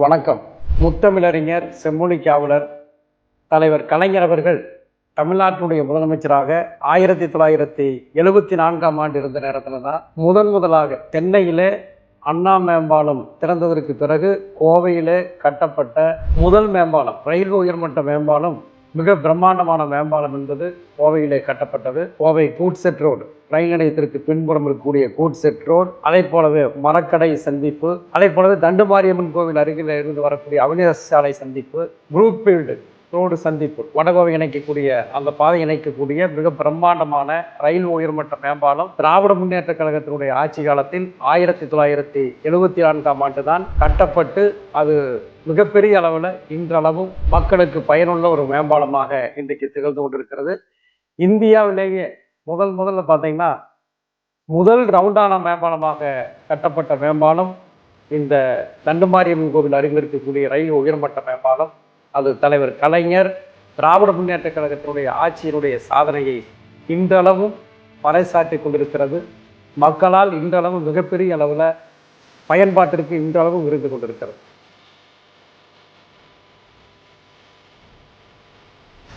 வணக்கம். முத்தமிழறிஞர், செம்மொழி காவலர் தலைவர் கலைஞர் அவர்கள் தமிழ்நாட்டினுடைய முதலமைச்சராக 1974ஆம் ஆண்டு இருந்த நேரத்தில் தான் முதலாக சென்னையிலே அண்ணா மேம்பாலம் திறந்ததற்கு பிறகு கோவையிலே கட்டப்பட்ட முதல் மேம்பாலம், ரயில்வே உயர்மட்ட மேம்பாலம், மிக பிரம்மாண்டமான மேம்பாலம் என்பது கோவையிலே கட்டப்பட்டது. கோவை கூட்செட் ரோடு, ரயில் நிலையத்திற்கு பின்புறம் இருக்கக்கூடிய கூட்செட் ரோடு, அதே போலவே மரக்கடை சந்திப்பு, அதே போலவே தண்டுமாரியம்மன் கோவில் அருகில் இருந்து வரக்கூடிய அவிநாசி சாலை சந்திப்பு, ப்ரூக்ஃபீல்டு ரோடு சந்திப்பு, வடகோவை இணைக்கக்கூடிய அந்த பாதை இணைக்கக்கூடிய மிக பிரம்மாண்டமான ரயில் உயர்மட்ட மேம்பாலம் திராவிட முன்னேற்ற கழகத்தினுடைய ஆட்சி காலத்தில் 1974ஆம் ஆண்டு தான் கட்டப்பட்டு அது மிகப்பெரிய அளவில் இன்றளவும் மக்களுக்கு பயனுள்ள ஒரு மேம்பாலமாக இன்றைக்கு திகழ்ந்து கொண்டிருக்கிறது. இந்தியாவிலேயே முதல்ல பார்த்தீங்கன்னா முதல் ரவுண்டான மேம்பாலமாக கட்டப்பட்ட மேம்பாலம் இந்த தண்டுமாரியம்மன் கோவில் அருகில் இருக்கக்கூடிய ரயில் உயர்மட்ட மேம்பாலம். அது தலைவர் கலைஞர் திராவிட முன்னேற்ற கழகத்தினுடைய ஆட்சியினுடைய சாதனையை இன்றளவும் பறைசாற்றி கொண்டிருக்கிறது. மக்களால் இன்றளவும் மிகப்பெரிய அளவில் பயன்பாட்டிற்கு இன்றளவும் இருந்து கொண்டிருக்கிறது.